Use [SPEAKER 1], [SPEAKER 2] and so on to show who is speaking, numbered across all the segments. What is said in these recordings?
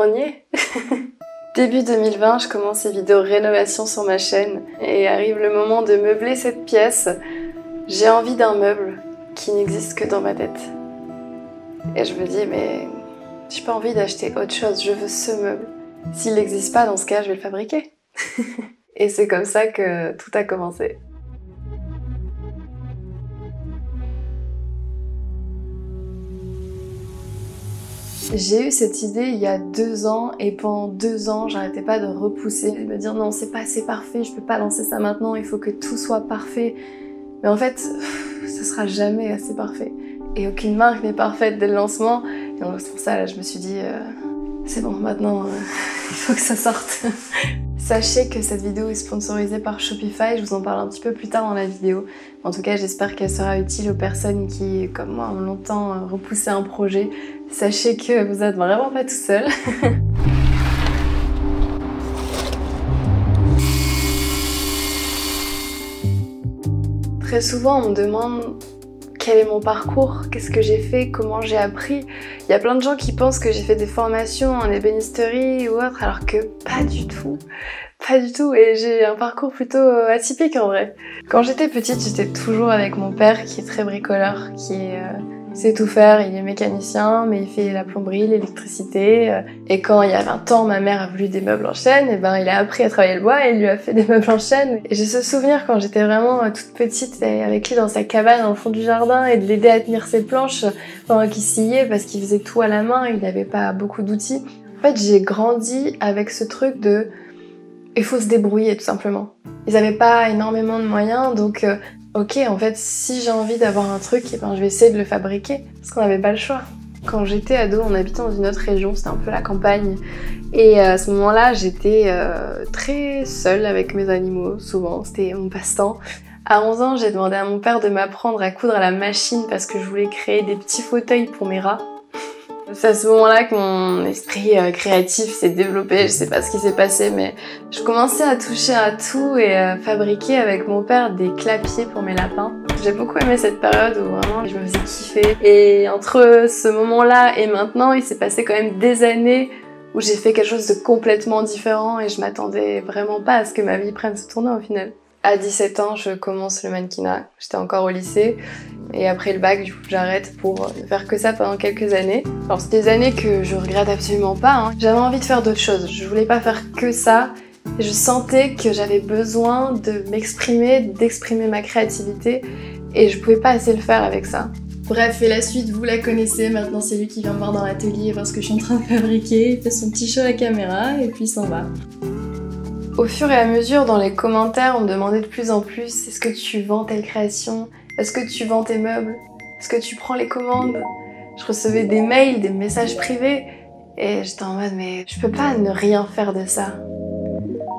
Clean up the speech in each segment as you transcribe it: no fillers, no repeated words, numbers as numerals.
[SPEAKER 1] On y est. Début 2020, je commence ces vidéos rénovation sur ma chaîne et arrive le moment de meubler cette pièce. J'ai envie d'un meuble qui n'existe que dans ma tête. Et je me dis, mais j'ai pas envie d'acheter autre chose, je veux ce meuble. S'il n'existe pas, dans ce cas, je vais le fabriquer. Et c'est comme ça que tout a commencé. J'ai eu cette idée il y a 2 ans et pendant 2 ans, j'arrêtais pas de repousser, de me dire non, c'est pas assez parfait, je peux pas lancer ça maintenant, il faut que tout soit parfait. Mais en fait, ce sera jamais assez parfait. Et aucune marque n'est parfaite dès le lancement. Et donc c'est pour ça, là, je me suis dit, c'est bon, maintenant, il faut que ça sorte. Sachez que cette vidéo est sponsorisée par Shopify, je vous en parle un petit peu plus tard dans la vidéo. En tout cas, j'espère qu'elle sera utile aux personnes qui, comme moi, ont longtemps repoussé un projet. Sachez que vous êtes vraiment pas tout seul. Très souvent, on me demande quel est mon parcours, qu'est-ce que j'ai fait, comment j'ai appris. Il y a plein de gens qui pensent que j'ai fait des formations en ébénisterie ou autre, alors que pas du tout. Pas du tout, et j'ai un parcours plutôt atypique en vrai. Quand j'étais petite, j'étais toujours avec mon père qui est très bricoleur, qui sait tout faire, il est mécanicien, mais il fait la plomberie, l'électricité. Et quand il y a 20 ans, ma mère a voulu des meubles en chêne, et ben il a appris à travailler le bois et il lui a fait des meubles en chêne. Et j'ai ce souvenir quand j'étais vraiment toute petite, avec lui dans sa cabane au fond du jardin, et de l'aider à tenir ses planches pendant qu'il sciait, parce qu'il faisait tout à la main, il n'avait pas beaucoup d'outils. En fait, j'ai grandi avec ce truc de... il faut se débrouiller tout simplement. Ils avaient pas énormément de moyens, donc ok, en fait, si j'ai envie d'avoir un truc, ben, je vais essayer de le fabriquer, parce qu'on n'avait pas le choix. Quand j'étais ado, on habitait dans une autre région, c'était un peu la campagne, et à ce moment-là, j'étais très seule avec mes animaux, souvent, c'était mon passe-temps. À 11 ans, j'ai demandé à mon père de m'apprendre à coudre à la machine parce que je voulais créer des petits fauteuils pour mes rats. C'est à ce moment-là que mon esprit créatif s'est développé, je sais pas ce qui s'est passé, mais je commençais à toucher à tout et à fabriquer avec mon père des clapiers pour mes lapins. J'ai beaucoup aimé cette période où vraiment je me faisais kiffer. Et entre ce moment-là et maintenant, il s'est passé quand même des années où j'ai fait quelque chose de complètement différent et je m'attendais vraiment pas à ce que ma vie prenne ce tournant au final. À 17 ans, je commence le mannequinat. J'étais encore au lycée. Et après le bac, du coup, j'arrête pour ne faire que ça pendant quelques années. Alors, c'est des années que je regrette absolument pas, hein. J'avais envie de faire d'autres choses. Je voulais pas faire que ça. Je sentais que j'avais besoin de m'exprimer, d'exprimer ma créativité. Et je pouvais pas assez le faire avec ça. Bref, et la suite, vous la connaissez. Maintenant, c'est lui qui vient me voir dans l'atelier, voir ce que je suis en train de fabriquer. Il fait son petit show à la caméra et puis il s'en va. Au fur et à mesure, dans les commentaires, on me demandait de plus en plus, est-ce que tu vends telle création? Est-ce que tu vends tes meubles? Est-ce que tu prends les commandes? Je recevais des mails, des messages privés, et j'étais en mode, mais je peux pas ne rien faire de ça.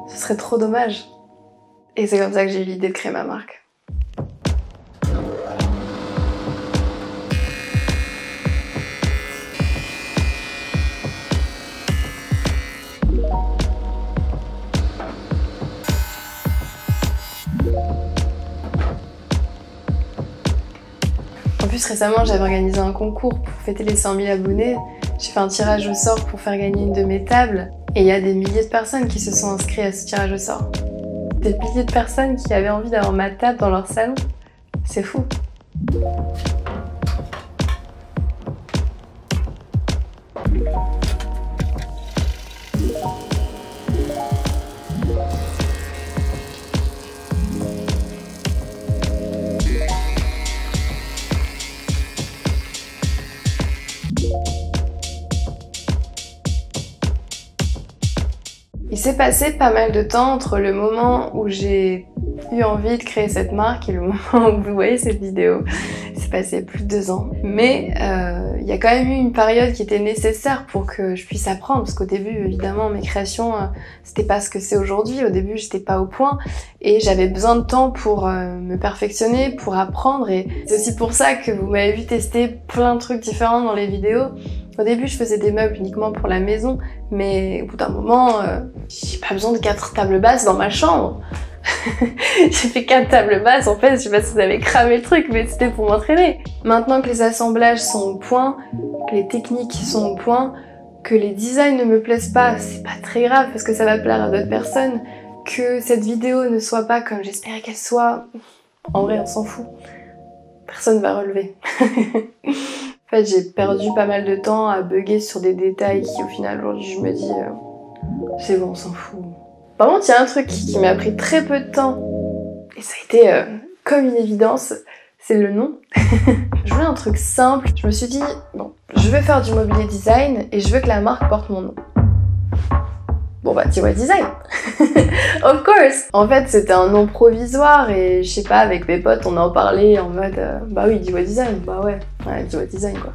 [SPEAKER 1] Ce serait trop dommage. Et c'est comme ça que j'ai eu l'idée de créer ma marque. En plus, récemment, j'avais organisé un concours pour fêter les 100 000 abonnés. J'ai fait un tirage au sort pour faire gagner une de mes tables. Et il y a des milliers de personnes qui se sont inscrites à ce tirage au sort. Des milliers de personnes qui avaient envie d'avoir ma table dans leur salon. C'est fou. Il s'est passé pas mal de temps entre le moment où j'ai eu envie de créer cette marque et le moment où vous voyez cette vidéo. Il s'est passé plus de 2 ans. Mais il y a quand même eu une période qui était nécessaire pour que je puisse apprendre. Parce qu'au début, évidemment, mes créations, c'était pas ce que c'est aujourd'hui. Au début, j'étais pas au point. Et j'avais besoin de temps pour me perfectionner, pour apprendre. Et c'est aussi pour ça que vous m'avez vu tester plein de trucs différents dans les vidéos. Au début, je faisais des meubles uniquement pour la maison, mais au bout d'un moment, j'ai pas besoin de 4 tables basses dans ma chambre. J'ai fait 4 tables basses, en fait, je sais pas si vous avez cramé le truc, mais c'était pour m'entraîner. Maintenant que les assemblages sont au point, que les techniques sont au point, Que les designs ne me plaisent pas, c'est pas très grave parce que ça va plaire à d'autres personnes. Que cette vidéo ne soit pas comme j'espérais qu'elle soit, en vrai on s'en fout. Personne va relever. En fait j'ai perdu pas mal de temps à bugger sur des détails qui au final aujourd'hui je me dis c'est bon on s'en fout. Par contre il y a un truc qui m'a pris très peu de temps et ça a été comme une évidence, c'est le nom. Je voulais un truc simple, je me suis dit bon je veux faire du mobilier design et je veux que la marque porte mon nom. Bon bah DIY Design. Of course. En fait c'était un nom provisoire et je sais pas avec mes potes on en parlait en mode bah oui DIY Design, bah ouais DIY Design quoi.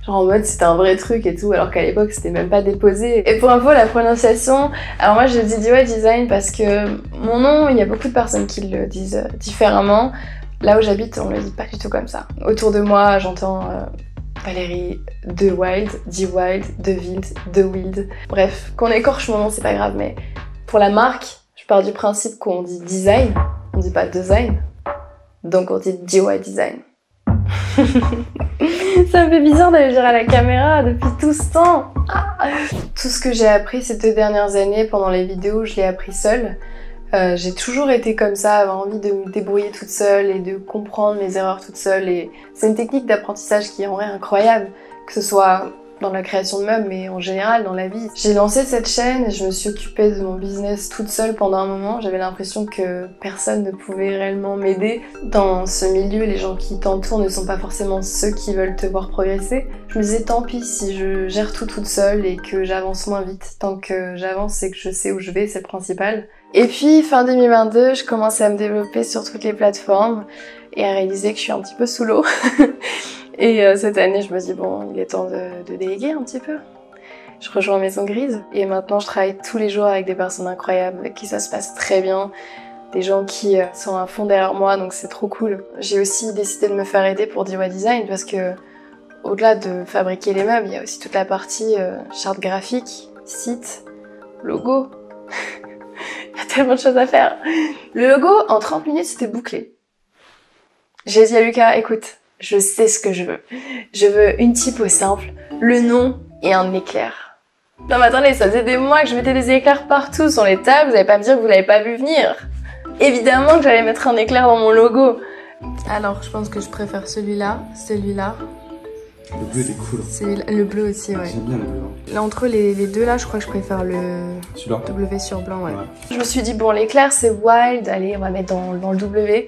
[SPEAKER 1] Genre en mode c'était un vrai truc et tout alors qu'à l'époque c'était même pas déposé. Et pour info la prononciation, alors moi je dis DIY Design parce que mon nom il y a beaucoup de personnes qui le disent différemment. Là où j'habite on le dit pas du tout comme ça. Autour de moi j'entends Valérie de Wild, D-Wild, de Wild, de Wild. Bref, qu'on écorche mon nom, c'est pas grave, mais pour la marque, je pars du principe qu'on dit design, on dit pas design, donc on dit DIY Design. Ça me fait bizarre d'aller le dire à la caméra depuis tout ce temps. Tout ce que j'ai appris ces 2 dernières années pendant les vidéos, je l'ai appris seule. J'ai toujours été comme ça, avoir envie de me débrouiller toute seule et de comprendre mes erreurs toute seule. Et c'est une technique d'apprentissage qui est en vrai incroyable, que ce soit dans la création de meubles, mais en général dans la vie. J'ai lancé cette chaîne et je me suis occupée de mon business toute seule pendant un moment. J'avais l'impression que personne ne pouvait réellement m'aider. Dans ce milieu, les gens qui t'entourent ne sont pas forcément ceux qui veulent te voir progresser. Je me disais tant pis si je gère tout toute seule et que j'avance moins vite. Tant que j'avance et que je sais où je vais, c'est le principal. Et puis fin 2022, je commençais à me développer sur toutes les plateformes et à réaliser que je suis un petit peu sous l'eau. Et cette année, je me dis bon, il est temps de déléguer un petit peu. Je rejoins Maison Grise et maintenant je travaille tous les jours avec des personnes incroyables avec qui ça se passe très bien. Des gens qui sont à fond derrière moi, donc c'est trop cool. J'ai aussi décidé de me faire aider pour DIY Design parce que au-delà de fabriquer les meubles, il y a aussi toute la partie charte graphique, site, logo. Il y a tellement de choses à faire. Le logo, en 30 minutes, c'était bouclé. J'ai dit à Lucas, écoute, je sais ce que je veux. Je veux une typo simple, le nom et un éclair. Non mais attendez, ça faisait des mois que je mettais des éclairs partout sur les tables, vous allez pas me dire que vous l'avez pas vu venir. Évidemment que j'allais mettre un éclair dans mon logo. Alors, je pense que je préfère celui-là, celui-là.
[SPEAKER 2] Le bleu était cool.
[SPEAKER 1] C'est le bleu aussi, ouais.
[SPEAKER 2] J'aime bien le bleu.
[SPEAKER 1] Là, entre les deux là, je crois que je préfère le W sur blanc, ouais. Je me suis dit, bon, l'éclair c'est wild, allez, on va mettre dans le W.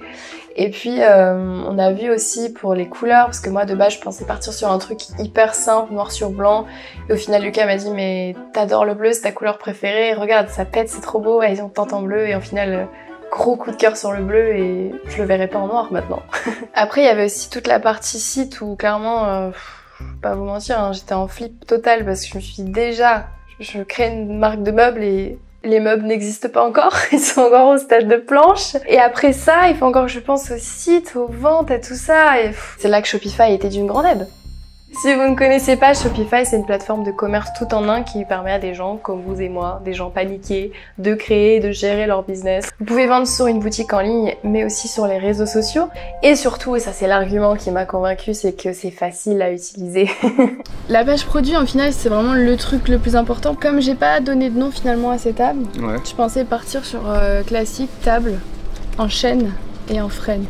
[SPEAKER 1] Et puis, on a vu aussi pour les couleurs, parce que moi, de base, je pensais partir sur un truc hyper simple, noir sur blanc. Et au final, Lucas m'a dit, mais t'adores le bleu, c'est ta couleur préférée. Regarde, ça pète, c'est trop beau, allez, on tente en bleu. Et au final, gros coup de cœur sur le bleu et je le verrai pas en noir maintenant. Après, il y avait aussi toute la partie site où clairement, je vais pas vous mentir, hein, j'étais en flip total parce que je me suis dit déjà, je crée une marque de meubles et les meubles n'existent pas encore, ils sont encore au stade de planche. Et après ça, il faut encore que je pense au site, aux ventes, à tout ça. Et c'est là que Shopify était d'une grande aide. Si vous ne connaissez pas, Shopify, c'est une plateforme de commerce tout en un qui permet à des gens comme vous et moi, des gens paniqués, de créer et de gérer leur business. Vous pouvez vendre sur une boutique en ligne, mais aussi sur les réseaux sociaux. Et surtout, et ça c'est l'argument qui m'a convaincue, c'est que c'est facile à utiliser. La page produit, en final, c'est vraiment le truc le plus important. Comme j'ai pas donné de nom finalement à ces tables, je pensais partir sur classique, table, en chêne et en frêne.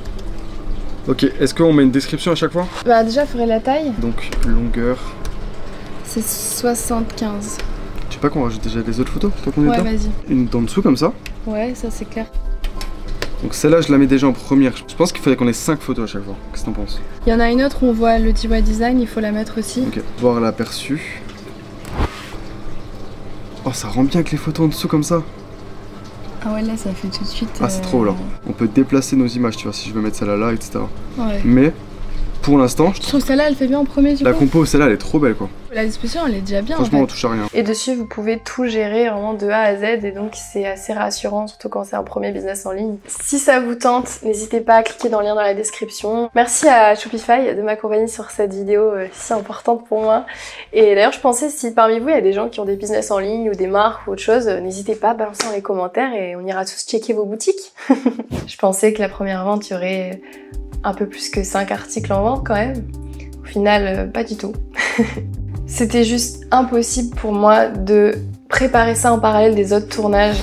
[SPEAKER 2] Ok, est-ce qu'on met une description à chaque fois?
[SPEAKER 1] Bah déjà, il faudrait la taille.
[SPEAKER 2] Donc, longueur.
[SPEAKER 1] C'est 75.
[SPEAKER 2] Tu sais pas qu'on rajoute déjà les autres photos?
[SPEAKER 1] Ouais, vas-y.
[SPEAKER 2] Une d'en dessous comme ça?
[SPEAKER 1] Ouais, ça c'est clair.
[SPEAKER 2] Donc celle-là, je la mets déjà en première. Je pense qu'il faudrait qu'on ait 5 photos à chaque fois. Qu'est-ce que t'en penses?
[SPEAKER 1] Il y en a une autre où on voit le DIY Design, il faut la mettre aussi.
[SPEAKER 2] Ok, voir l'aperçu. Oh, ça rend bien avec les photos en dessous comme ça.
[SPEAKER 1] Ah ouais, là ça fait tout de suite...
[SPEAKER 2] Ah, c'est trop là. On peut déplacer nos images, tu vois, si je veux mettre celle-là là, etc.
[SPEAKER 1] Ouais.
[SPEAKER 2] Mais, pour l'instant, je
[SPEAKER 1] trouve celle-là, elle fait bien en premier, tu
[SPEAKER 2] la
[SPEAKER 1] vois.
[SPEAKER 2] compo, celle-là, elle est trop belle, quoi.
[SPEAKER 1] La disposition, elle est déjà bien.
[SPEAKER 2] Franchement,
[SPEAKER 1] en fait.
[SPEAKER 2] on touche à rien.
[SPEAKER 1] Et dessus, vous pouvez tout gérer vraiment de A à Z, et donc c'est assez rassurant, surtout quand c'est un premier business en ligne. Si ça vous tente, n'hésitez pas à cliquer dans le lien dans la description. Merci à Shopify de m'accompagner sur cette vidéo si importante pour moi. Et d'ailleurs, je pensais, si parmi vous, il y a des gens qui ont des business en ligne, ou des marques, ou autre chose, n'hésitez pas à balancer dans les commentaires, et on ira tous checker vos boutiques. Je pensais que la première vente, il y aurait un peu plus que 5 articles en vente quand même. Au final, pas du tout. C'était juste impossible pour moi de préparer ça en parallèle des autres tournages.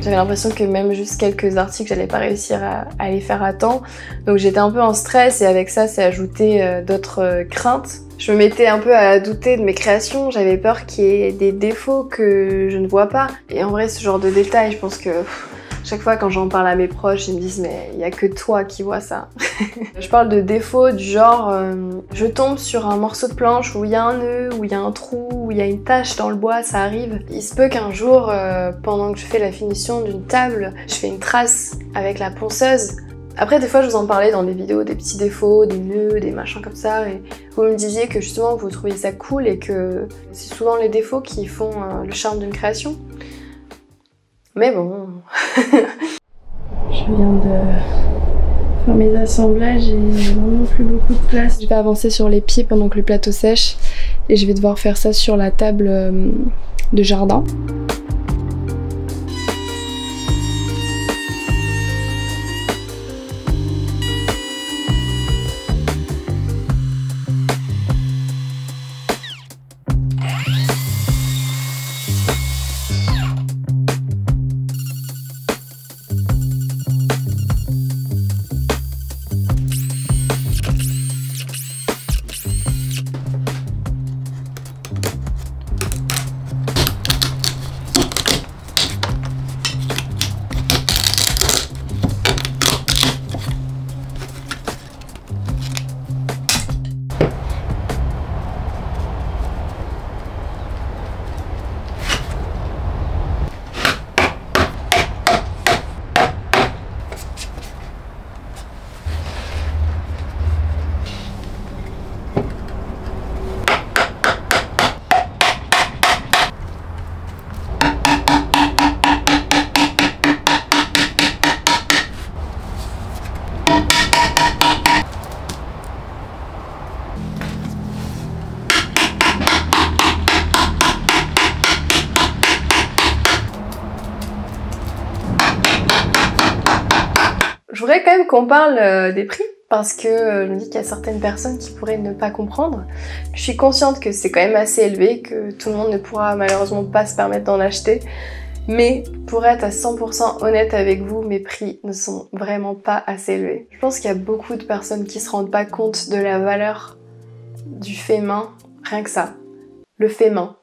[SPEAKER 1] J'avais l'impression que même juste quelques articles, j'allais pas réussir à les faire à temps. Donc j'étais un peu en stress et avec ça, c'est ajouté d'autres craintes. Je me mettais un peu à douter de mes créations. J'avais peur qu'il y ait des défauts que je ne vois pas. Et en vrai, ce genre de détails, je pense que chaque fois quand j'en parle à mes proches, ils me disent mais il y a que toi qui vois ça. Je parle de défauts du genre je tombe sur un morceau de planche où il y a un nœud, où il y a un trou, où il y a une tache dans le bois, ça arrive. Il se peut qu'un jour, pendant que je fais la finition d'une table, je fais une trace avec la ponceuse. Après, des fois, je vous en parlais dans des vidéos, des petits défauts, des nœuds, des machins comme ça, et vous me disiez que justement vous trouviez ça cool et que c'est souvent les défauts qui font le charme d'une création. Mais bon... Je viens de faire mes assemblages et j'ai vraiment plus beaucoup de place. Je vais avancer sur les pieds pendant que le plateau sèche et je vais devoir faire ça sur la table de jardin. Je voudrais quand même qu'on parle des prix parce que je me dis qu'il y a certaines personnes qui pourraient ne pas comprendre. Je suis consciente que c'est quand même assez élevé, que tout le monde ne pourra malheureusement pas se permettre d'en acheter. Mais pour être à 100% honnête avec vous, mes prix ne sont vraiment pas assez élevés. Je pense qu'il y a beaucoup de personnes qui se rendent pas compte de la valeur du fait main, rien que ça. Le fait main.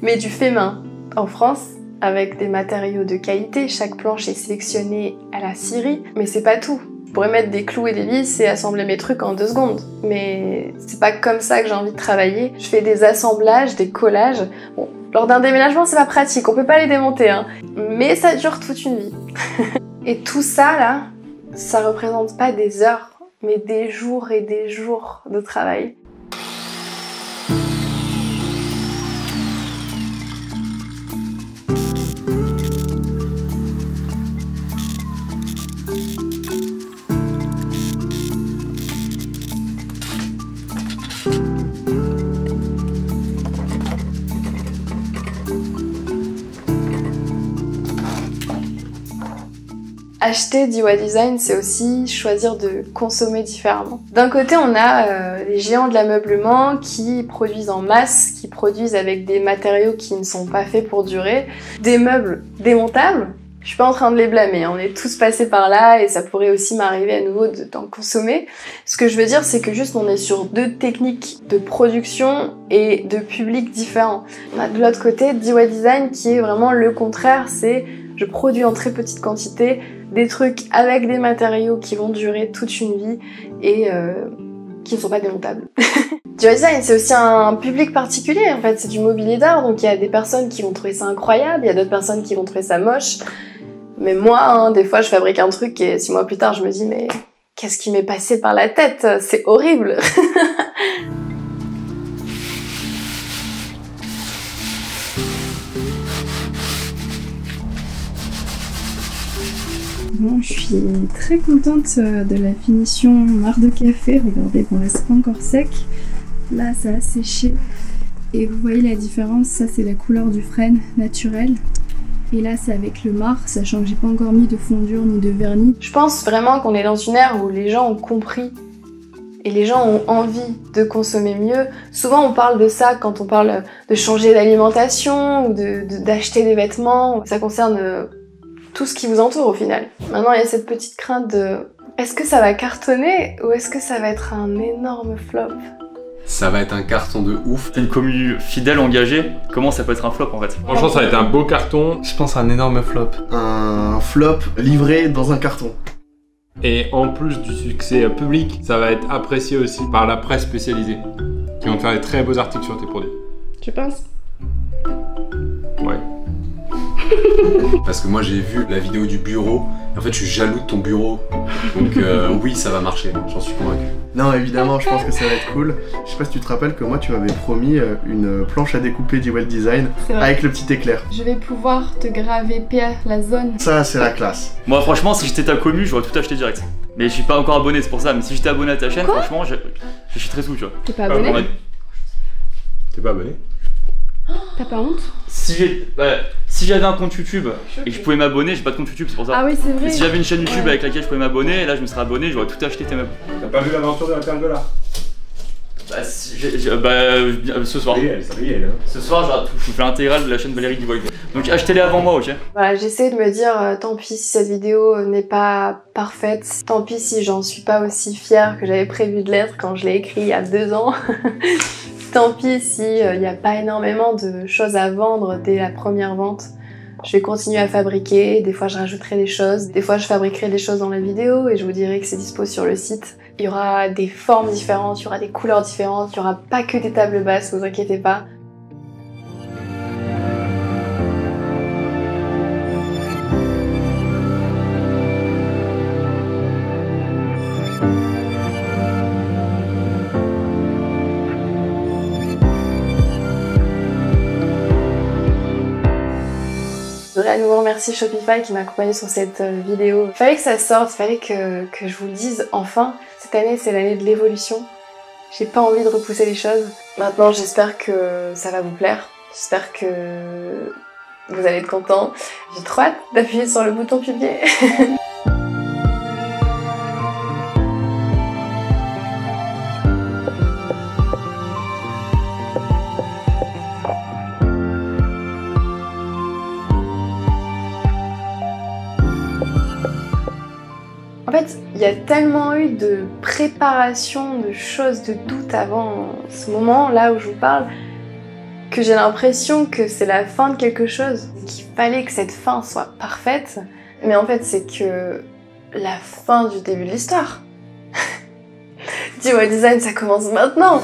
[SPEAKER 1] Mais du fait main en France, avec des matériaux de qualité, chaque planche est sélectionnée à la scierie, mais c'est pas tout. Je pourrais mettre des clous et des vis et assembler mes trucs en 2 secondes, mais c'est pas comme ça que j'ai envie de travailler. Je fais des assemblages, des collages. Bon, lors d'un déménagement, c'est pas pratique, on peut pas les démonter, hein, mais ça dure toute une vie. Et tout ça, là, ça représente pas des heures, mais des jours et des jours de travail. Acheter DIY Design, c'est aussi choisir de consommer différemment. D'un côté, on a les géants de l'ameublement qui produisent en masse, qui produisent avec des matériaux qui ne sont pas faits pour durer, des meubles démontables. Je suis pas en train de les blâmer, on est tous passés par là et ça pourrait aussi m'arriver à nouveau d'en consommer. Ce que je veux dire, c'est que juste on est sur 2 techniques de production et de public différents. On a de l'autre côté DIY Design qui est vraiment le contraire, c'est je produis en très petite quantité des trucs avec des matériaux qui vont durer toute une vie et qui ne sont pas démontables. DIY Design, c'est aussi un public particulier, en fait, c'est du mobilier d'art, donc il y a des personnes qui vont trouver ça incroyable, il y a d'autres personnes qui vont trouver ça moche. Mais moi, hein, des fois, je fabrique un truc et 6 mois plus tard, je me dis mais qu'est-ce qui m'est passé par la tête? C'est horrible.
[SPEAKER 3] Bon, je suis très contente de la finition marc de café. Regardez, bon là c'est pas encore sec. Là ça a séché. Et vous voyez la différence, ça c'est la couleur du frêne naturel. Et là c'est avec le marc, sachant que j'ai pas encore mis de fondure ni de vernis.
[SPEAKER 1] Je pense vraiment qu'on est dans une ère où les gens ont compris et les gens ont envie de consommer mieux. Souvent on parle de ça quand on parle de changer d'alimentation ou d'acheter des vêtements. Ça concerne tout ce qui vous entoure au final. Maintenant il y a cette petite crainte de est-ce que ça va cartonner ou est-ce que ça va être un énorme flop?
[SPEAKER 4] Ça va être un carton de ouf.
[SPEAKER 5] T'as une commu fidèle, engagée, comment ça peut être un flop en fait?
[SPEAKER 6] Franchement, ça va être un beau carton.
[SPEAKER 2] Je pense à un énorme flop. Un flop livré dans un carton.
[SPEAKER 6] Et en plus du succès public, ça va être apprécié aussi par la presse spécialisée, qui vont te faire des très beaux articles sur tes produits.
[SPEAKER 3] Tu penses?
[SPEAKER 6] Ouais.
[SPEAKER 4] Parce que moi j'ai vu la vidéo du bureau, et en fait je suis jaloux de ton bureau. Donc oui, ça va marcher, j'en suis convaincu.
[SPEAKER 2] Non, évidemment, je pense que ça va être cool. Je sais pas si tu te rappelles que moi tu m'avais promis une planche à découper d'Ewell Design avec le petit éclair.
[SPEAKER 3] Je vais pouvoir te graver PA la zone.
[SPEAKER 2] Ça, c'est la classe.
[SPEAKER 5] Moi franchement, si j'étais ta commu, j'aurais tout acheté direct. Mais je suis pas encore abonné, c'est pour ça. Mais si j'étais abonné à ta chaîne, franchement, je suis très sous, tu vois.
[SPEAKER 3] T'es pas abonné?
[SPEAKER 6] T'es pas abonné?
[SPEAKER 3] T'as pas honte?
[SPEAKER 5] Si j'avais un compte YouTube et que je pouvais m'abonner, j'ai pas de compte YouTube, c'est pour ça.
[SPEAKER 3] Ah oui, c'est vrai.
[SPEAKER 5] Et si j'avais une chaîne YouTube avec laquelle je pouvais m'abonner, là je me serais abonné, j'aurais tout acheté tes meubles.
[SPEAKER 6] T'as pas vu l'aventure de la pergola?
[SPEAKER 5] Ce soir.
[SPEAKER 6] C'est réel, hein.
[SPEAKER 5] Ce soir, je fais l'intégrale de la chaîne Valérie Dubois. Donc achetez-les avant moi, ok?
[SPEAKER 1] Voilà, j'essaie de me dire tant pis si cette vidéo n'est pas parfaite, tant pis si j'en suis pas aussi fière que j'avais prévu de l'être quand je l'ai écrit il y a 2 ans. Tant pis si il n'y a pas énormément de choses à vendre dès la première vente. Je vais continuer à fabriquer, des fois je rajouterai des choses, des fois je fabriquerai des choses dans la vidéo et je vous dirai que c'est dispo sur le site. Il y aura des formes différentes, il y aura des couleurs différentes, il n'y aura pas que des tables basses, vous inquiétez pas. Je voudrais à nouveau remercier Shopify qui m'a accompagnée sur cette vidéo. Fallait que ça sorte, fallait que je vous le dise enfin. Cette année, c'est l'année de l'évolution. J'ai pas envie de repousser les choses. Maintenant, j'espère que ça va vous plaire. J'espère que vous allez être contents. J'ai trop hâte d'appuyer sur le bouton publier. En fait, il y a tellement eu de préparation, de choses, de doutes avant ce moment, là où je vous parle, que j'ai l'impression que c'est la fin de quelque chose, qu'il fallait que cette fin soit parfaite. Mais en fait, c'est que la fin du début de l'histoire. Duo Design, ça commence maintenant.